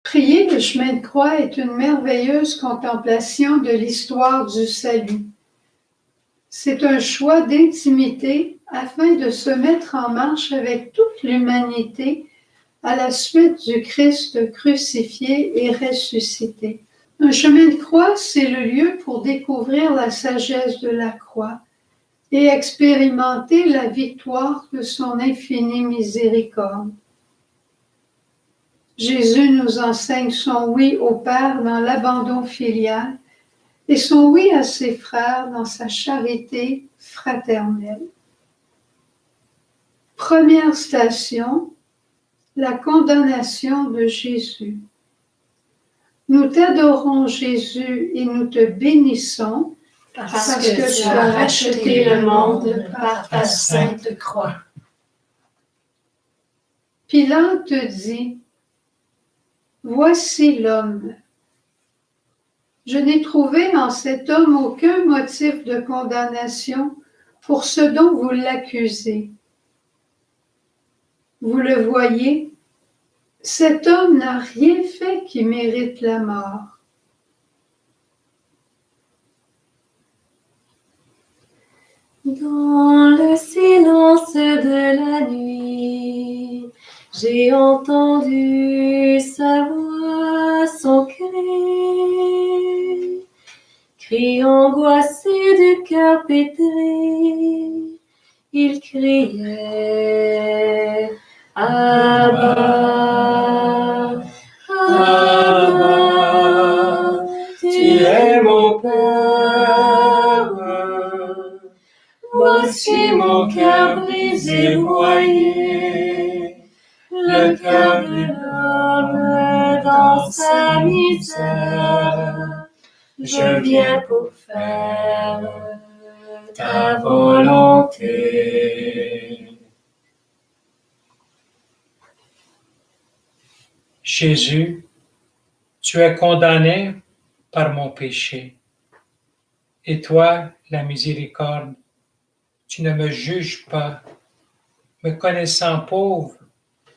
Prier le chemin de croix est une merveilleuse contemplation de l'histoire du salut. C'est un choix d'intimité afin de se mettre en marche avec toute l'humanité à la suite du Christ crucifié et ressuscité. Un chemin de croix, c'est le lieu pour découvrir la sagesse de la croix et expérimenter la victoire de son infinie miséricorde. Jésus nous enseigne son oui au Père dans l'abandon filial et son oui à ses frères dans sa charité fraternelle. Première station, la condamnation de Jésus. Nous t'adorons Jésus et nous te bénissons parce que tu as racheté le monde par ta sainte croix. Pilate dit: Voici l'homme. Je n'ai trouvé en cet homme aucun motif de condamnation pour ce dont vous l'accusez. Vous le voyez, cet homme n'a rien fait qui mérite la mort. Dans le silence de la nuit, j'ai entendu sa voix, son cri angoissé du cœur pétré. Il criait: Abba, Abba, tu es mon Père. Voici mon cœur brisé, broyé, le cœur de l'homme dans sa misère. Je viens pour faire ta volonté. Jésus, tu es condamné par mon péché. Et toi, la miséricorde, tu ne me juges pas. Me connaissant pauvre,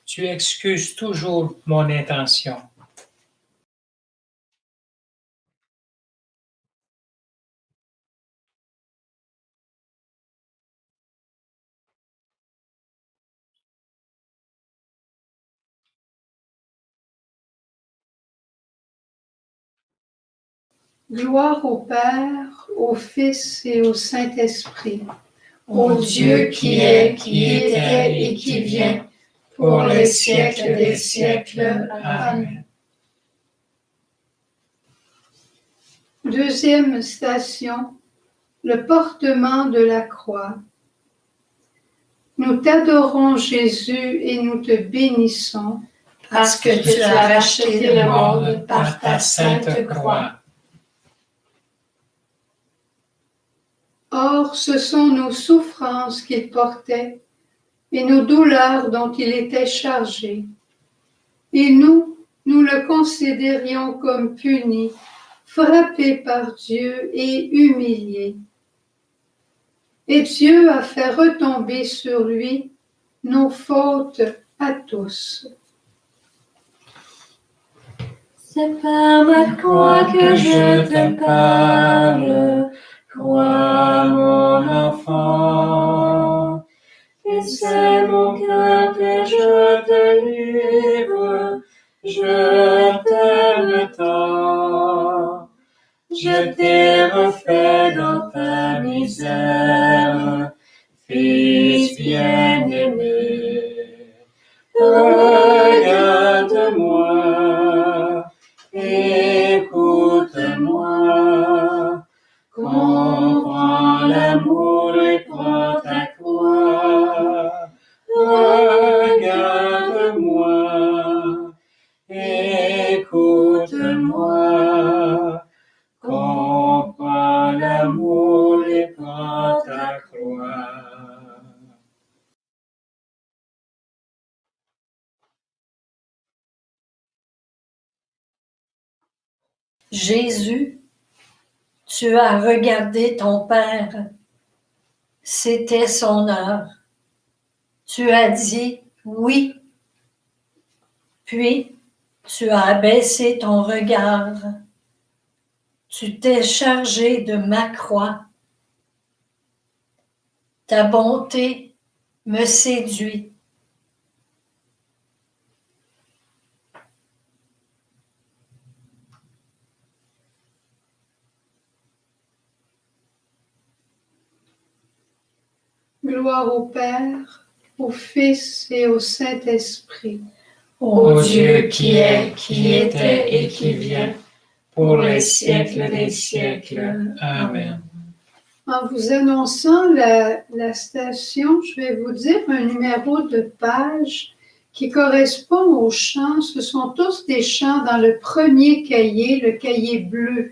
tu excuses toujours mon intention. Gloire au Père, au Fils et au Saint-Esprit, Ô Dieu qui est, qui était et qui vient, pour les siècles des siècles. Amen. Deuxième station, le portement de la croix. Nous t'adorons Jésus et nous te bénissons parce que tu as racheté le monde par ta sainte croix. Or, ce sont nos souffrances qu'il portait et nos douleurs dont il était chargé. Et nous le considérions comme puni, frappé par Dieu et humilié. Et Dieu a fait retomber sur lui nos fautes à tous. C'est par ma croix que je te parle, crois mon enfant. ta misère, Fils bien-aimé. Regarde-moi, écoute-moi, comprends l'amour et prends ta croix. Regarde-moi, écoute-moi, comprends l'amour et prends ta croix. Jésus, tu as regardé ton Père. C'était son heure. Tu as dit oui. Puis, tu as abaissé ton regard. Tu t'es chargé de ma croix. Ta bonté me séduit. Gloire au Père, au Fils et au Saint-Esprit. Ô Dieu qui est, qui était et qui vient, pour les siècles des siècles. Amen. En vous annonçant la station, je vais vous dire un numéro de page qui correspond aux chants. Ce sont tous des chants dans le premier cahier, le cahier bleu.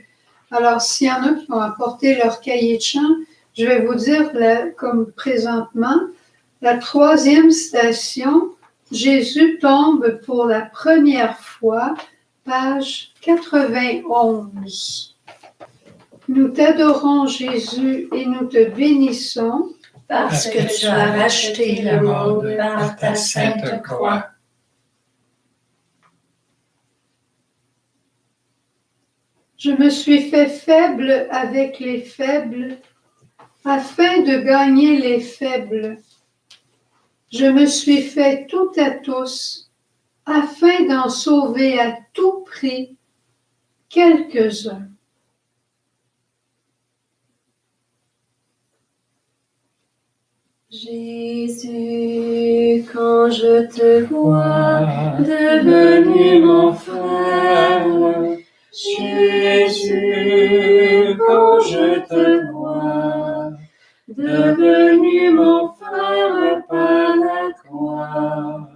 Alors, s'il y en a qui ont apporté leur cahier de chant, je vais vous dire, comme présentement, la 3e station, Jésus tombe pour la première fois, page 91. Nous t'adorons, Jésus, et nous te bénissons, parce que tu as racheté le monde par ta sainte croix. Je me suis fait faible avec les faibles, afin de gagner les faibles. Je me suis fait tout à tous, afin d'en sauver à tout prix quelques-uns. Jésus, quand je te vois devenu mon frère, Jésus, quand je te vois devenu mon frère par la croix,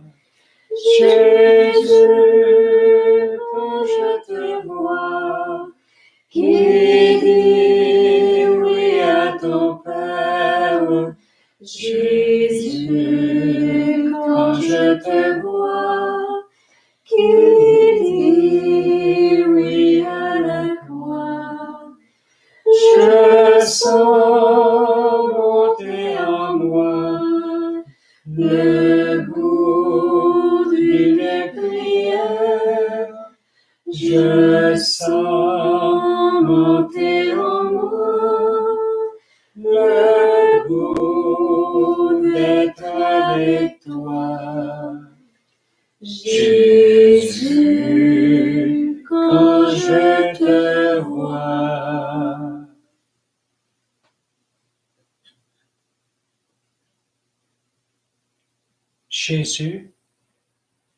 Jésus, quand je te vois qui dit oui à ton Père, Jésus, quand je te vois, qui dit oui à la croix, je sens monter en moi le goût d'une prière, je sens monter en moi le goût d'être avec toi. Jésus, quand je te vois. Jésus,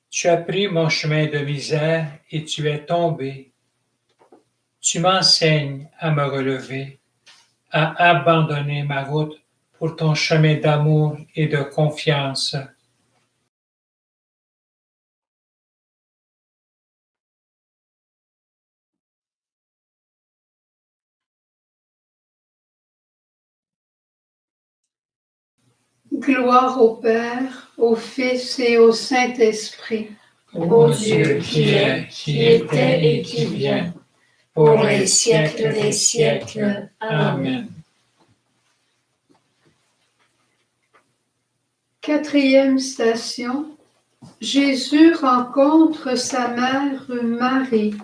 tu as pris mon chemin de misère et tu es tombé. Tu m'enseignes à me relever, à abandonner ma route pour ton chemin d'amour et de confiance. Gloire au Père, au Fils et au Saint-Esprit. Ô Dieu qui est, qui était et qui vient, pour les siècles des siècles. Amen. 4e station, Jésus rencontre sa mère Marie,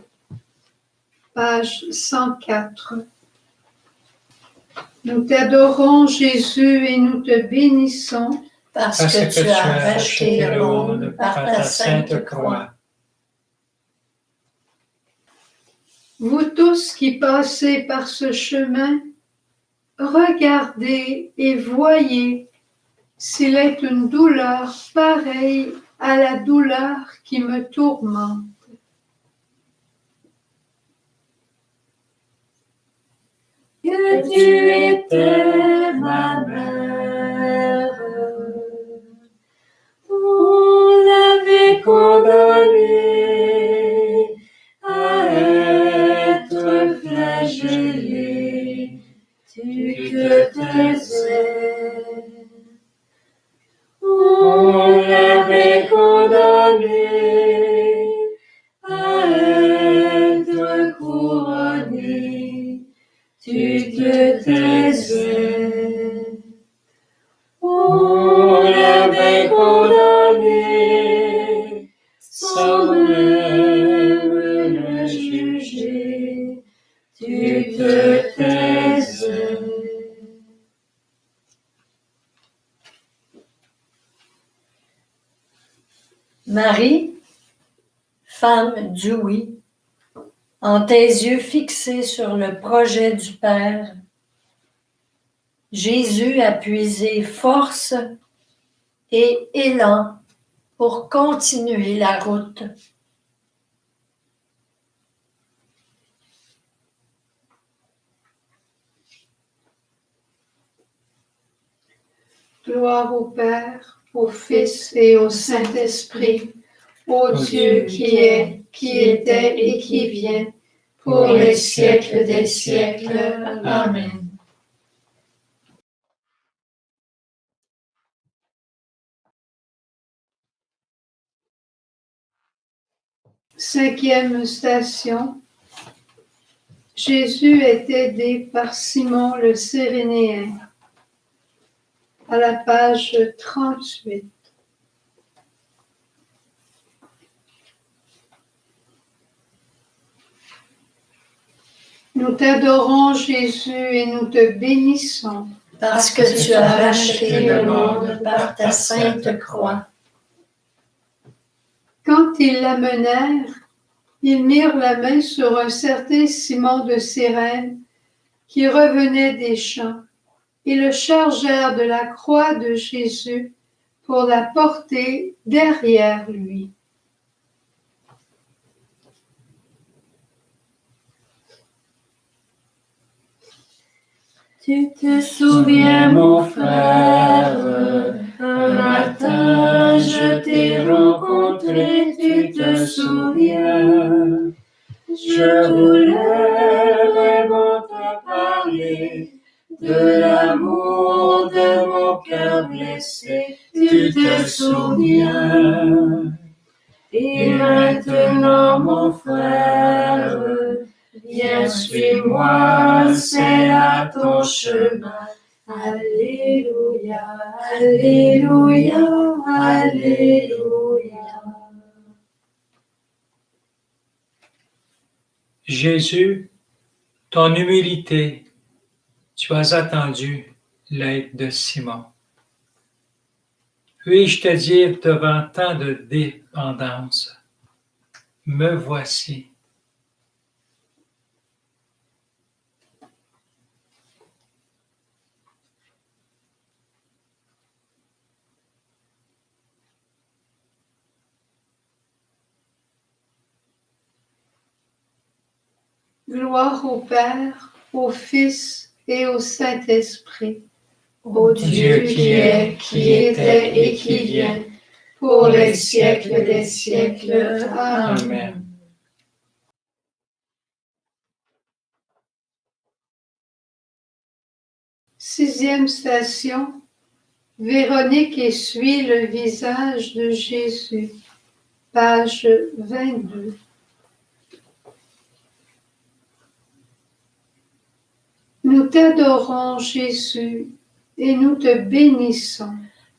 page 104. Nous t'adorons, Jésus, et nous te bénissons, Parce que tu as racheté le monde par ta sainte croix. Vous tous qui passez par ce chemin, regardez et voyez s'il est une douleur pareille à la douleur qui me tourmente. Que tu étais ma mère, on l'avait condamné à être flagellé, tu te taisais. On l'avait condamné à être couronné, tu te taisais. On l'avait condamné sans même le juger, tu te taisais. Marie, femme du oui, en tes yeux fixés sur le projet du Père, Jésus a puisé force et élan pour continuer la route. Gloire au Père, au Fils et au Saint-Esprit, ô Dieu qui est, qui était et qui vient, pour les siècles des siècles. Amen. Cinquième station. Jésus est aidé par Simon le Cyrénéen. À la page 38. Nous t'adorons, Jésus, et nous te bénissons. Parce que tu as racheté le monde par ta sainte croix. Quand ils l'amenèrent, ils mirent la main sur un certain Simon de Cyrène qui revenait des champs et le chargèrent de la croix de Jésus pour la porter derrière lui. Tu te souviens, mon frère, un matin je t'ai rencontré, tu te souviens. Je voulais vraiment te parler de l'amour de mon cœur blessé, tu te souviens. Et maintenant, mon frère, viens, suis-moi, c'est à ton chemin. Alléluia, Alléluia, Alléluia. Jésus, ton humilité, tu as attendu l'aide de Simon. Puis-je te dire devant tant de dépendance, me voici. Gloire au Père, au Fils et au Saint-Esprit, Ô Dieu qui est, qui était et qui vient, pour les siècles des siècles. Amen. Sixième station. Véronique essuie le visage de Jésus. Page 22. Nous t'adorons, Jésus, et nous te bénissons.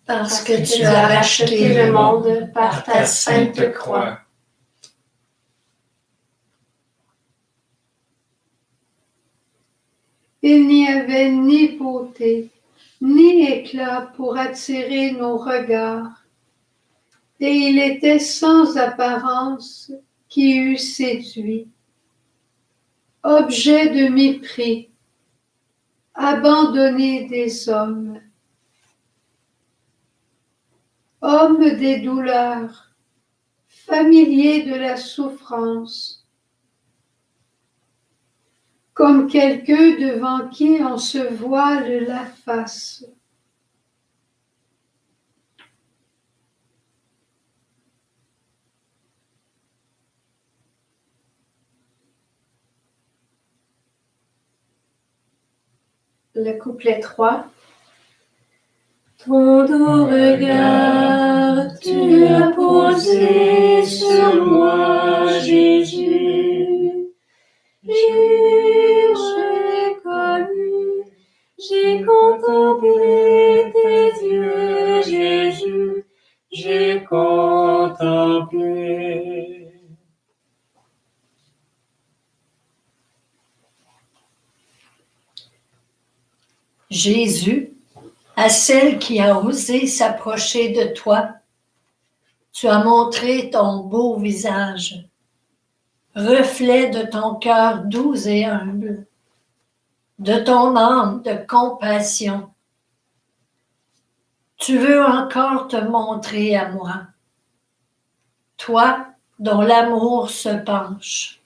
Parce que tu as racheté le monde par ta sainte croix. Il n'y avait ni beauté, ni éclat pour attirer nos regards, et il était sans apparence qui eût séduit. Objet de mépris, abandonné des hommes, homme des douleurs, familier de la souffrance, comme quelqu'un devant qui on se voile la face. Le couplet 3. Ton doux regard, tu as posé sur moi, Jésus. J'ai reconnu, j'ai contemplé tes yeux, Jésus. J'ai contemplé. Jésus, à celle qui a osé s'approcher de toi, tu as montré ton beau visage, reflet de ton cœur doux et humble, de ton âme de compassion. Tu veux encore te montrer à moi, toi dont l'amour se penche.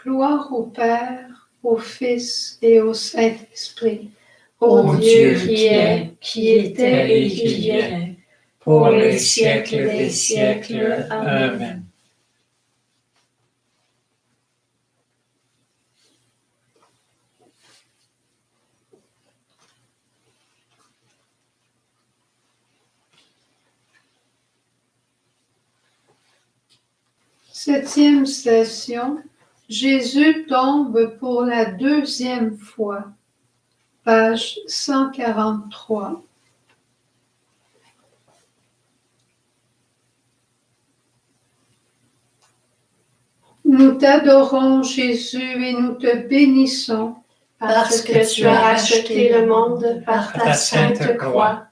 Gloire au Père, au Fils et au Saint-Esprit. Ô Dieu qui est, qui était et qui vient, pour les siècles des siècles. Amen. Septième station, Jésus tombe pour la deuxième fois. Page 143. Nous t'adorons, Jésus, et nous te bénissons, Parce que tu as racheté le monde par ta sainte croix.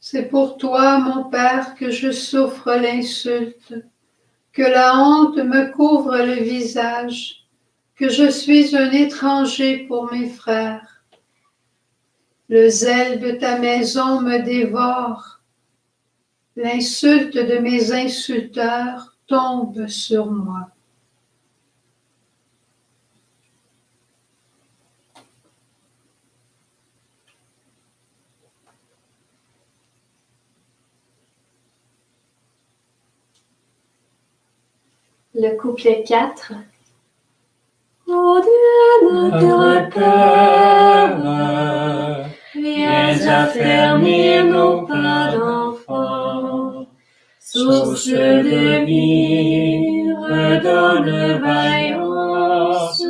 C'est pour toi, mon Père, que je souffre l'insulte, que la honte me couvre le visage, que je suis un étranger pour mes frères. Le zèle de ta maison me dévore, l'insulte de mes insulteurs tombe sur moi. Le couplet 4. Ô Dieu, notre Père, viens affermir nos pas d'enfants. Source de vie, redonne vaillance.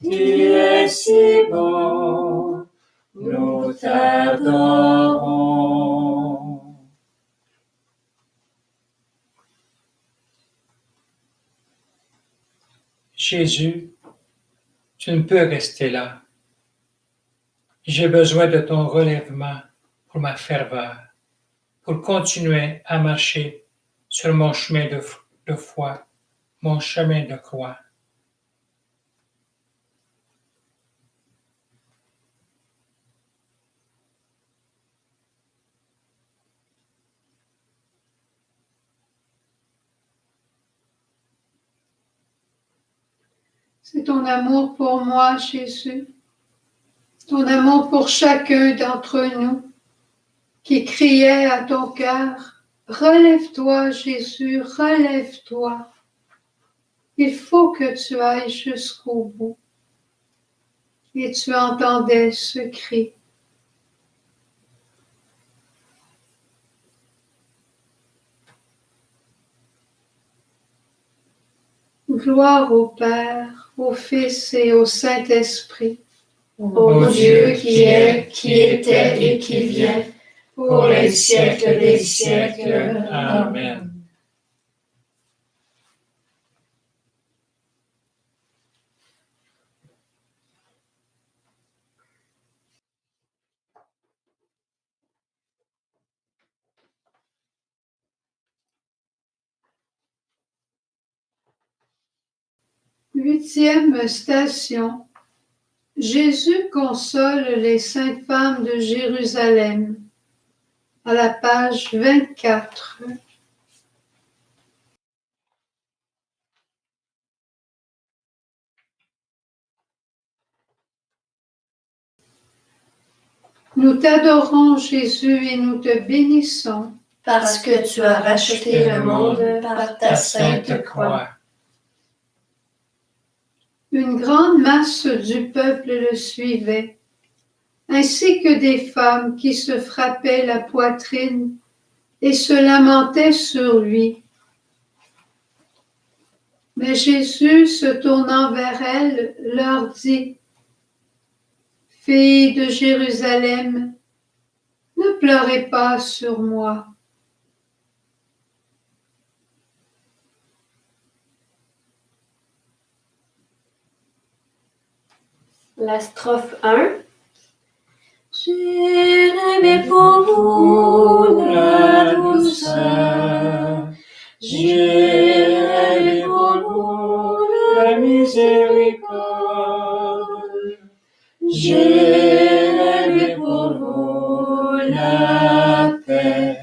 Tu es si bon, nous t'adorons. Jésus, tu ne peux rester là. J'ai besoin de ton relèvement pour ma ferveur, pour continuer à marcher sur mon chemin de foi, mon chemin de croix. C'est ton amour pour moi, Jésus, ton amour pour chacun d'entre nous qui criait à ton cœur, « Relève-toi, Jésus, relève-toi. Il faut que tu ailles jusqu'au bout. » Et tu entendais ce cri. Gloire au Père, au Fils et au Saint-Esprit. Ô Dieu qui est, qui était et qui vient, pour les siècles des siècles. Amen. Huitième station. Jésus console les saintes femmes de Jérusalem. À la page 24. Nous t'adorons, Jésus, et nous te bénissons. Parce que tu as racheté le monde par ta sainte croix. Une grande masse du peuple le suivait, ainsi que des femmes qui se frappaient la poitrine et se lamentaient sur lui. Mais Jésus, se tournant vers elles, leur dit: Filles de Jérusalem, ne pleurez pas sur moi. La strophe 1. J'ai rêvé pour vous la douceur, j'ai rêvé pour vous la miséricorde, j'ai rêvé pour vous la paix,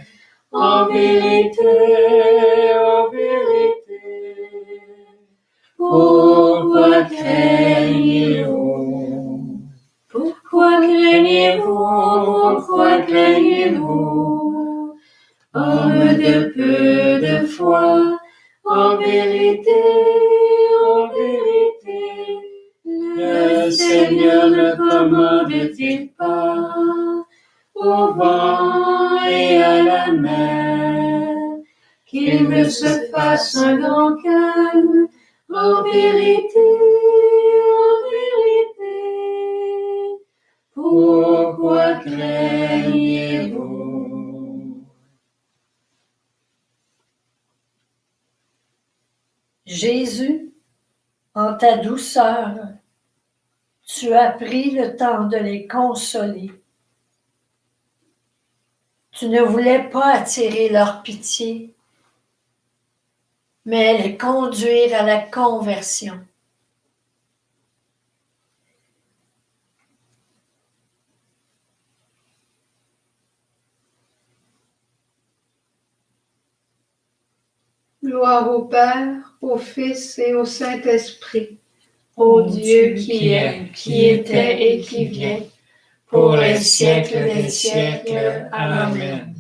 en vérité, en vérité. Pourquoi craignez-vous? Pourquoi craignez-vous? Pourquoi craignez-vous? Homme de peu de foi, en vérité, le Seigneur ne commande-t-il pas au vent et à la mer qu'il ne se fasse un grand calme? En vérité, pourquoi craignez-vous? Jésus, en ta douceur, tu as pris le temps de les consoler. Tu ne voulais pas attirer leur pitié, mais les conduire à la conversion. Gloire au Père, au Fils et au Saint-Esprit. Ô Dieu qui est, qui était et qui vient, pour les siècles des siècles. Amen.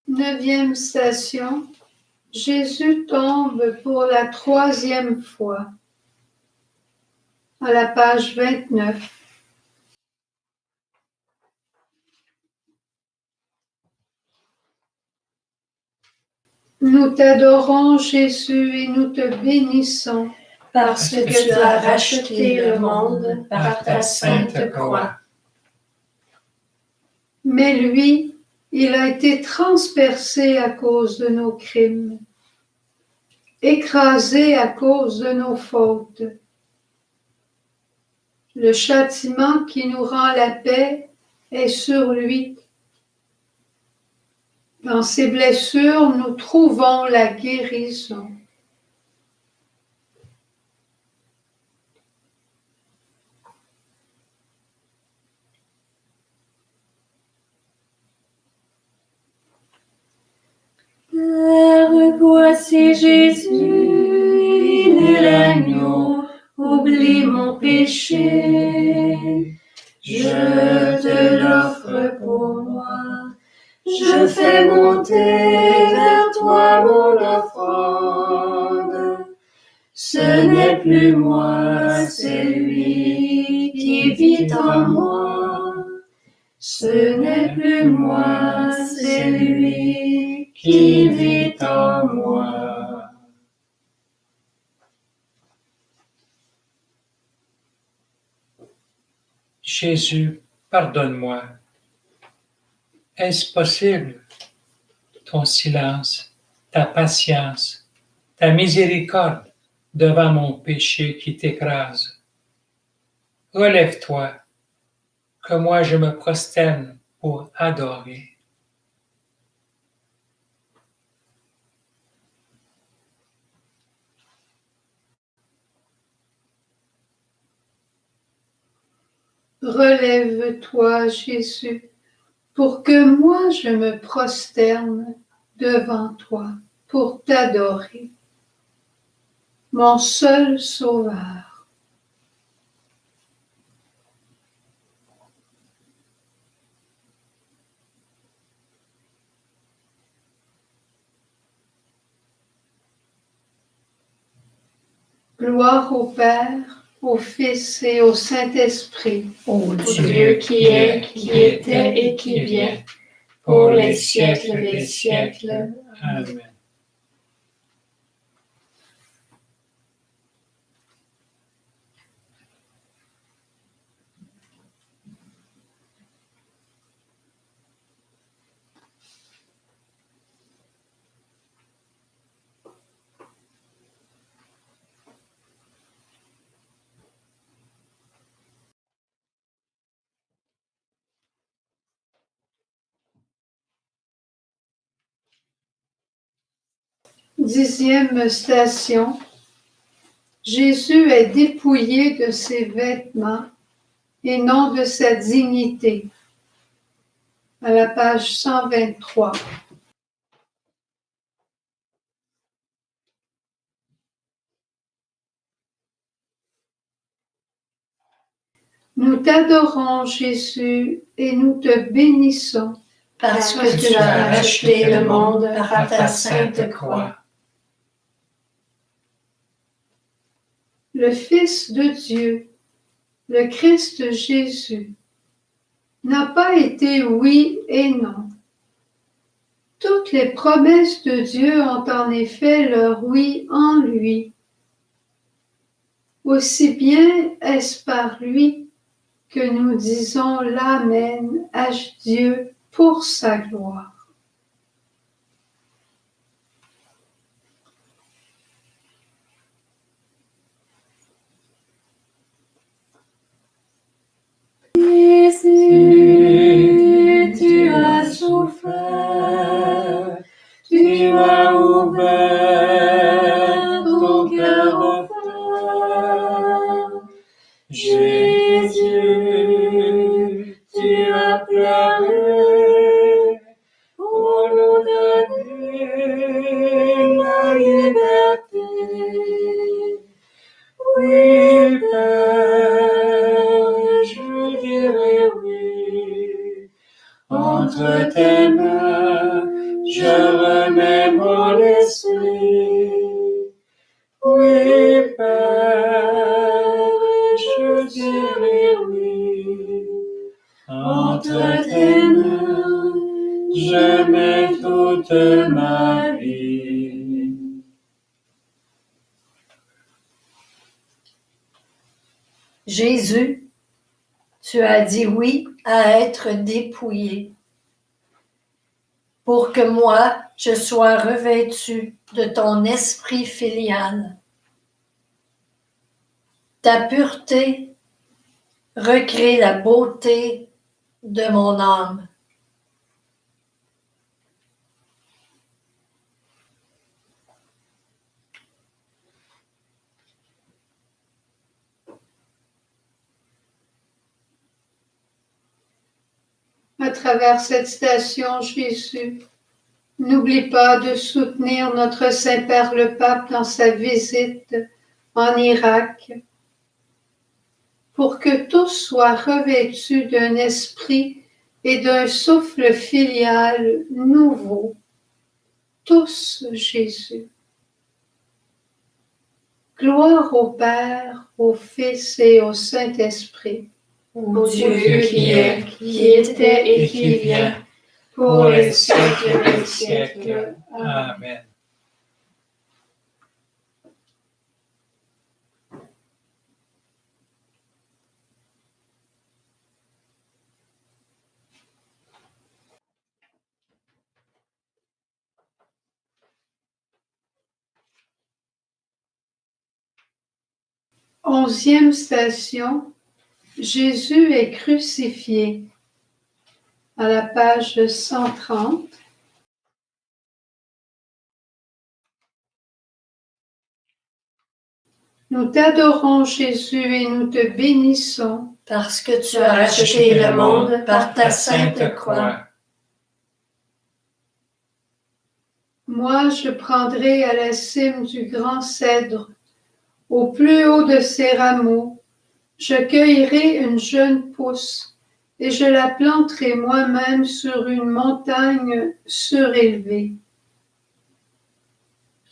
Neuvième station. Jésus tombe pour la troisième fois. À la page 29. Nous t'adorons, Jésus, et nous te bénissons. Parce que tu as racheté le monde par ta sainte croix. Mais lui, il a été transpercé à cause de nos crimes, écrasé à cause de nos fautes. Le châtiment qui nous rend la paix est sur lui. Dans ses blessures, nous trouvons la guérison. Père, voici Jésus, il est l'agneau, oublie mon péché. Je te l'offre pour moi, je fais monter vers toi mon offrande. Ce n'est plus moi, c'est lui qui vit en moi. Ce n'est plus moi, c'est lui qui vit en moi. Jésus, pardonne-moi. Est-ce possible? Ton silence, ta patience, ta miséricorde devant mon péché qui t'écrase. Relève-toi, que moi je me prosterne pour adorer. Relève-toi, Jésus, pour que moi je me prosterne devant toi pour t'adorer, mon seul Sauveur. Gloire au Père, au Fils et au Saint-Esprit, Ô Dieu qui est, qui était et qui vient, pour les siècles des siècles. Amen. Dixième station. Jésus est dépouillé de ses vêtements et non de sa dignité. À la page 123. Nous t'adorons, Jésus, et nous te bénissons. parce que tu as racheté le monde par ta sainte croix. Le Fils de Dieu, le Christ Jésus, n'a pas été oui et non. Toutes les promesses de Dieu ont en effet leur oui en lui. Aussi bien est-ce par lui que nous disons l'Amen à Dieu pour sa gloire. Jésus, tu as souffert, tu as ouvert ton cœur au frère. Jésus, tu as pleuré pour nous donner la liberté. Oui, Père, je dirai oui. Entre tes mains, je remets mon esprit. Oui, Père, je dirai oui. Entre tes mains, je mets toute ma vie. Jésus, tu as dit oui à être dépouillé, pour que moi, je sois revêtu de ton esprit filial. Ta pureté recrée la beauté de mon âme. À travers cette station, Jésus, n'oublie pas de soutenir notre Saint-Père le Pape dans sa visite en Irak, pour que tous soient revêtus d'un esprit et d'un souffle filial nouveau. Tous, Jésus. Gloire au Père, au Fils et au Saint-Esprit. Ô Dieu qui est, qui était et qui vient, pour les siècles des siècles. Amen. 11e station, Jésus est crucifié. À la page 130. Nous t'adorons, Jésus, et nous te bénissons. Parce que tu as racheté le monde par ta sainte croix. Moi, je prendrai à la cime du grand cèdre, au plus haut de ses rameaux, je cueillerai une jeune pousse, et je la planterai moi-même sur une montagne surélevée.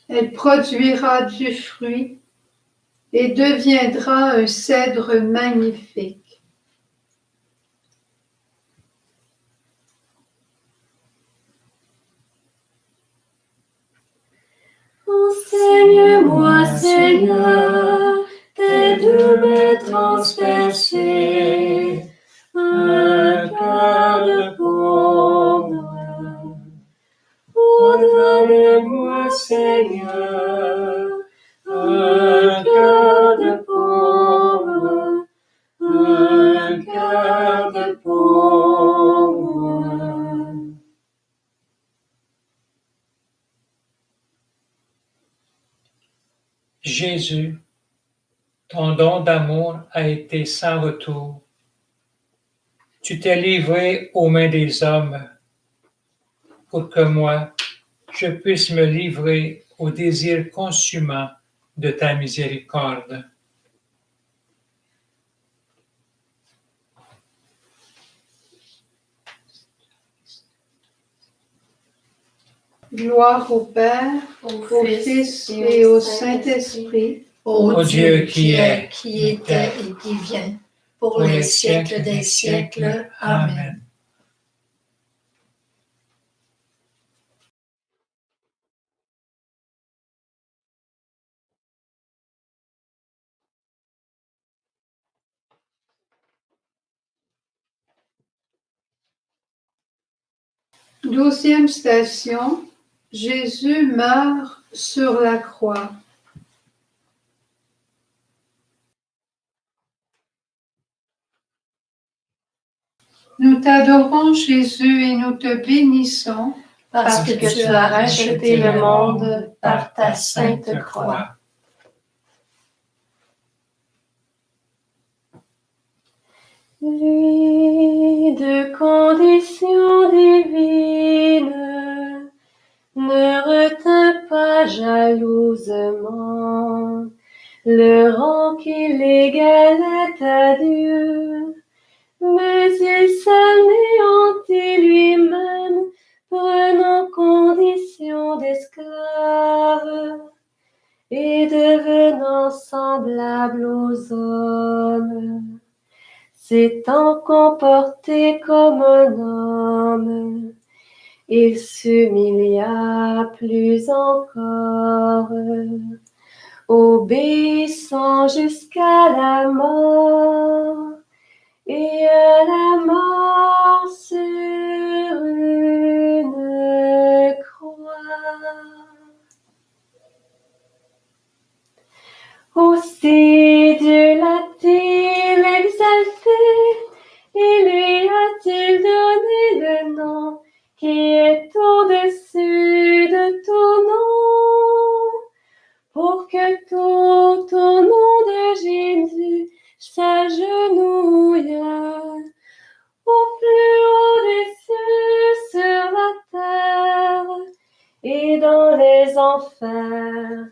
Elle produira du fruit et deviendra un cèdre magnifique. Enseigne-moi, Seigneur, tes deux mains transpercées, un cœur de pauvre. Donne-moi, Seigneur, un cœur de pauvre, un cœur de pauvre. Jésus, ton don d'amour a été sans retour. Tu t'es livré aux mains des hommes pour que moi, je puisse me livrer au désir consumant de ta miséricorde. Gloire au Père, au Fils et au Saint-Esprit, Ô Dieu Dieu qui est, qui était et qui vient, pour les siècles des siècles. Amen. Douzième station, Jésus meurt sur la croix. Nous t'adorons, Jésus, et nous te bénissons. Parce que tu as racheté le monde par ta sainte croix. Lui de condition divine ne retint pas jalousement le rang qui l'égalait à Dieu, mais il s'anéantit lui-même, prenant condition d'esclave et devenant semblable aux hommes. S'étant comporté comme un homme, il s'humilia plus encore, obéissant jusqu'à la mort, et à la mort sur une croix. Aussi Dieu l'a-t-il exalté, et lui a-t-il donné le nom qui est au-dessus de tout nom, pour que tout au nom de Jésus s'agenouille, au plus haut des cieux, sur la terre et dans les enfers,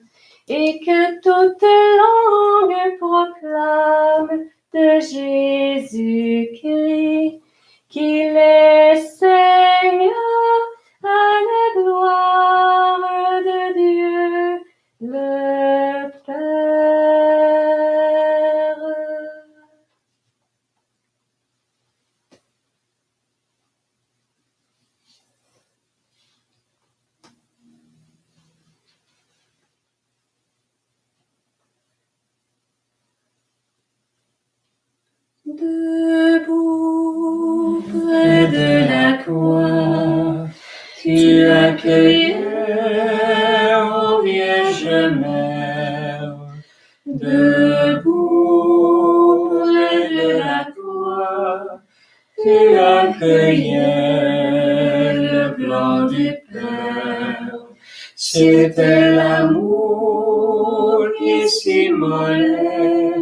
et que toute langue proclame de Jésus-Christ qu'il est Seigneur, à la gloire de Dieu le Père. Debout près de la croix, tu accueillais, ô Vierge Mère. Debout accueillait le plan du Père. C'était l'amour qui s'immolait.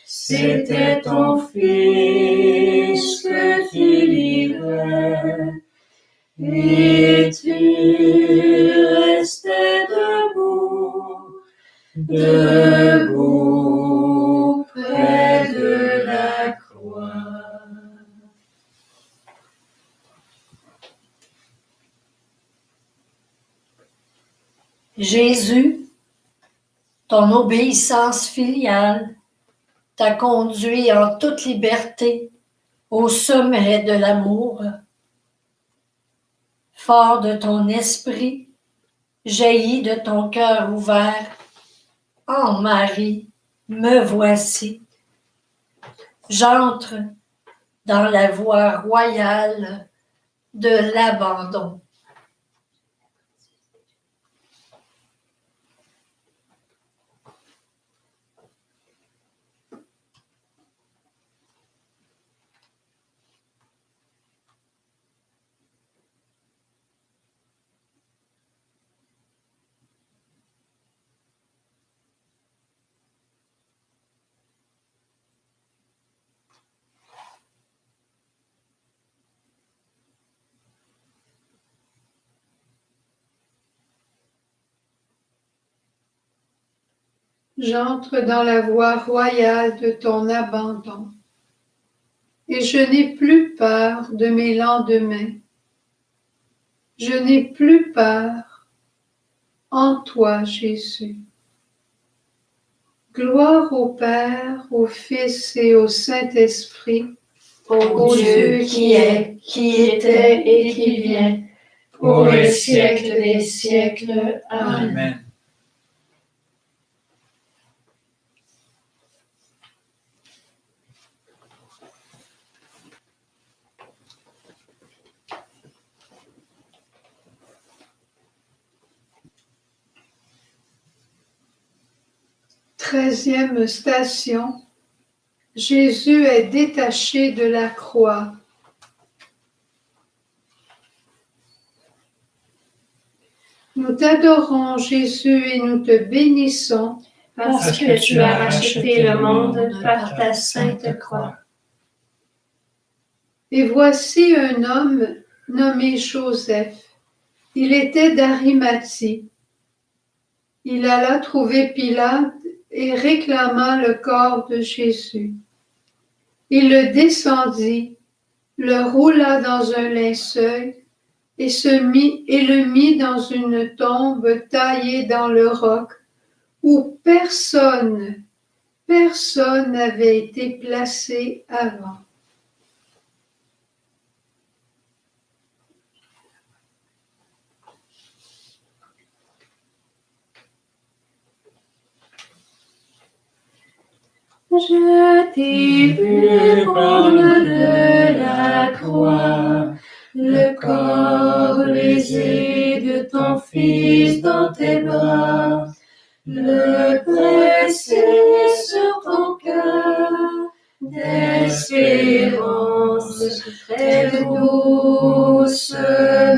C'était ton Fils que tu livrais. Et tu restais debout près de la croix. Jésus, ton obéissance filiale t'a conduit en toute liberté au sommet de l'amour. Fort de ton esprit, jailli de ton cœur ouvert, en Marie, me voici. J'entre dans la voie royale de l'abandon. J'entre dans la voie royale de ton abandon, et je n'ai plus peur de mes lendemains. Je n'ai plus peur en toi, Jésus. Gloire au Père, au Fils et au Saint-Esprit, Ô Dieu qui est, qui était et qui vient, pour les siècles des siècles. Amen. Amen. Treizième station. Jésus est détaché de la croix. Nous t'adorons, Jésus, et nous te bénissons Parce que tu as racheté le monde par ta sainte croix. Et voici un homme nommé Joseph. Il était d'Arimathie. Il alla trouver Pilate et réclama le corps de Jésus. Il le descendit, le roula dans un linceul et le mit dans une tombe taillée dans le roc où personne n'avait été placé avant. Je t'ai vu prendre de la croix le corps brisé de ton Fils dans tes bras, le presser sur ton cœur d'espérance, très douce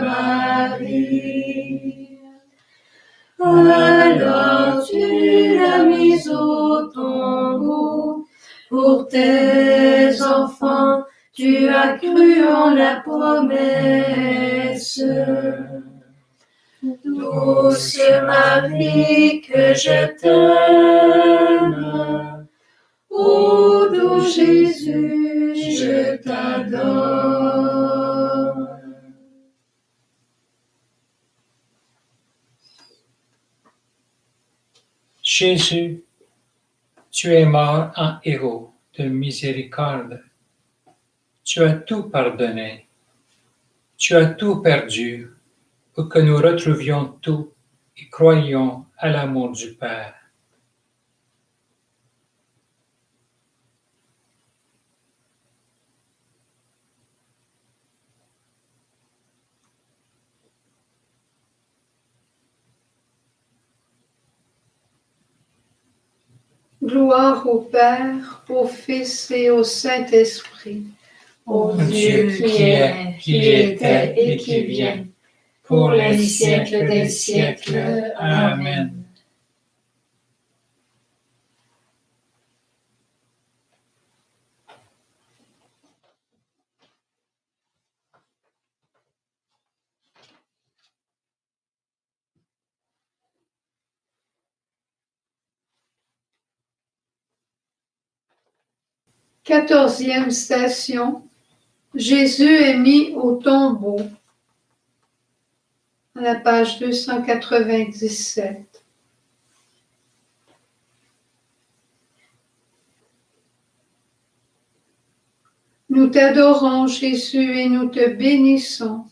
Marie. Alors tu l'as mis au tombeau pour tes enfants, tu as cru en la promesse. Douce Marie, que je t'aime, ô doux Jésus, je t'adore. Jésus, tu es mort en héros de miséricorde. Tu as tout pardonné. Tu as tout perdu pour que nous retrouvions tout et croyions à l'amour du Père. Gloire au Père, au Fils et au Saint-Esprit, ô Dieu qui est, qui était et qui vient, pour les siècles des siècles. Amen. Quatorzième station. Jésus est mis au tombeau. À la page 297. Nous t'adorons, Jésus, et nous te bénissons.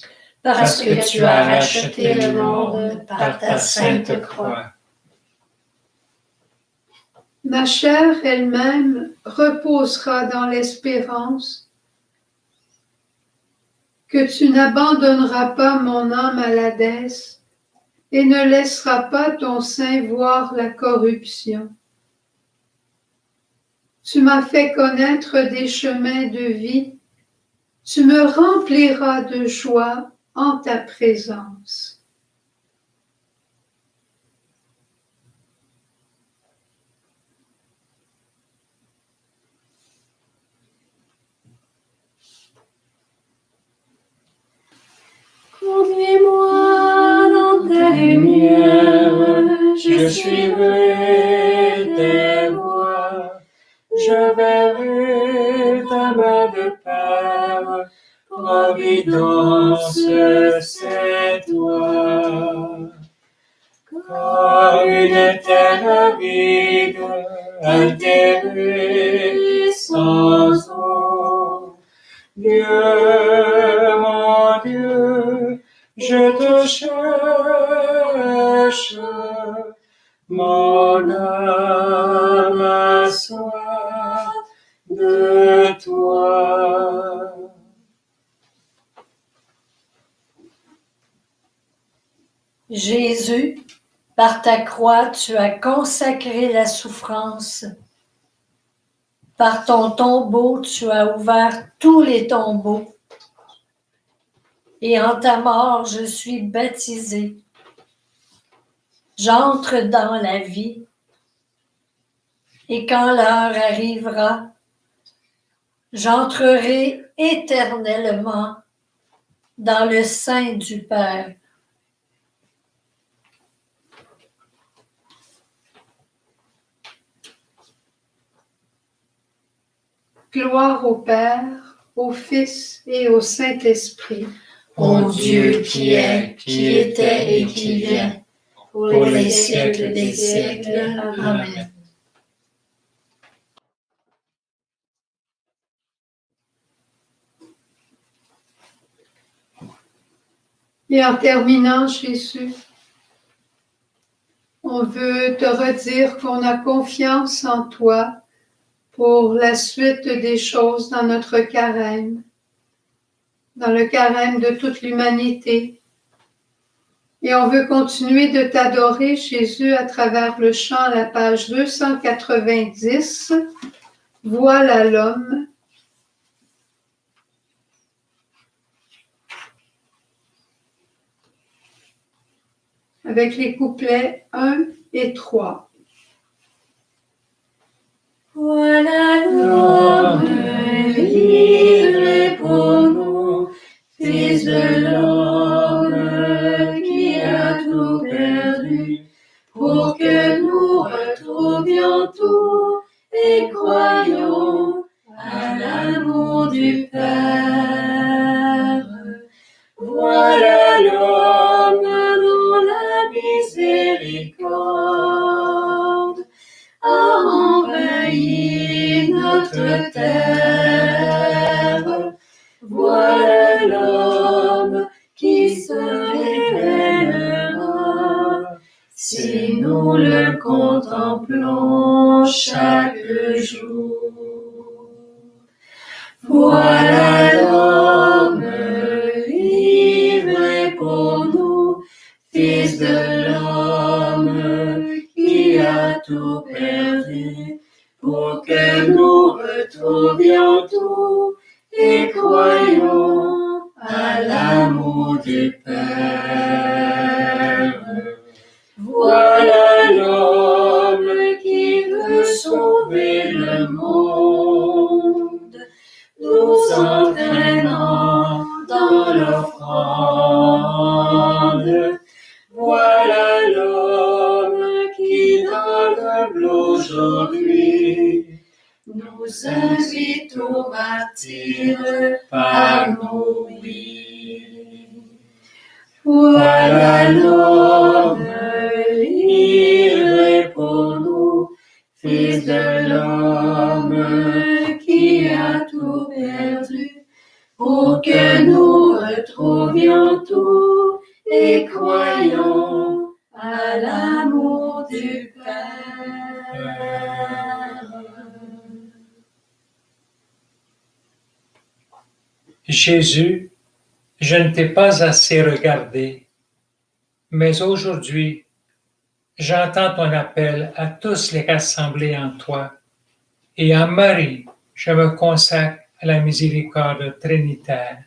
Parce que tu as racheté le monde par ta sainte croix. Ma chair elle-même reposera dans l'espérance que tu n'abandonneras pas mon âme à l'Hadès et ne laisseras pas ton sein voir la corruption. Tu m'as fait connaître des chemins de vie, tu me rempliras de joie en ta présence. Conduis-moi dans ta lumière, je suivrai tes voies, je verrai ta main de Père, Providence, c'est toi. Comme une terre vide, altérée, sans eau, Dieu, mon Dieu, je te cherche, mon âme a soif de toi. Jésus, par ta croix, tu as consacré la souffrance. Par ton tombeau, tu as ouvert tous les tombeaux. Et en ta mort, je suis baptisé. J'entre dans la vie. Et quand l'heure arrivera, j'entrerai éternellement dans le sein du Père. Gloire au Père, au Fils et au Saint-Esprit. Ô Dieu qui est, qui était et qui vient, pour les siècles des siècles. Amen. Et en terminant, Jésus, on veut te redire qu'on a confiance en toi pour la suite des choses dans notre carême, dans le carême de toute l'humanité. Et on veut continuer de t'adorer, Jésus, à travers le chant à la page 290. Voilà l'homme. Avec les couplets 1 et 3. Voilà l'homme livré pour nous, fils de l'homme qui a tout perdu, pour que nous retrouvions tout et croyions à l'amour du Père. Voilà l'homme dont la miséricorde a envahi notre terre. Voilà l'homme qui se révélera si nous le contemplons chaque jour. Voilà l'homme livré pour nous, fils de l'homme qui a tout perdu, pour que nous retrouvions tout et croyons à l'amour du Père. Voilà l'homme qui veut sauver le monde, nous entraînant dans l'offrande. Voilà l'homme qui donne aujourd'hui nous invite au martyre par nos vies. Voilà l'homme livré pour nous, Fils de l'homme qui a tout perdu, pour que nous retrouvions tout et croyons à l'amour du Père. Jésus, je ne t'ai pas assez regardé, mais aujourd'hui, j'entends ton appel à tous les rassemblés en toi, et en Marie, je me consacre à la miséricorde trinitaire.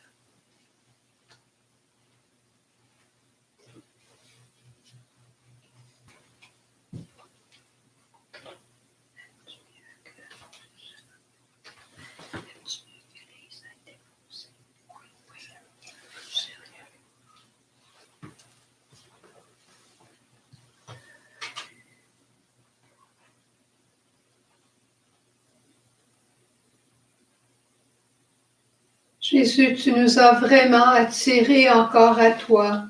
Jésus, tu nous as vraiment attirés encore à toi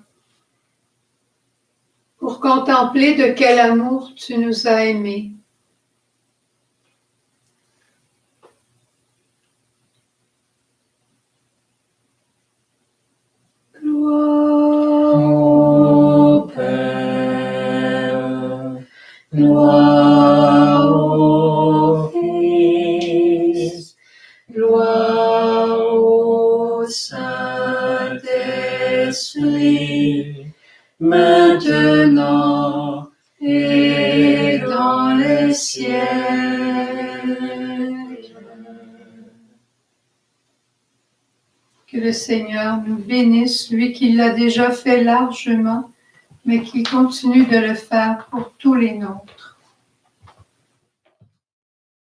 pour contempler de quel amour tu nous as aimés. Gloire au Père, gloire au Fils, gloire au Saint-Esprit, maintenant et dans les ciels. Que le Seigneur nous bénisse, lui qui l'a déjà fait largement, mais qui continue de le faire pour tous les nôtres.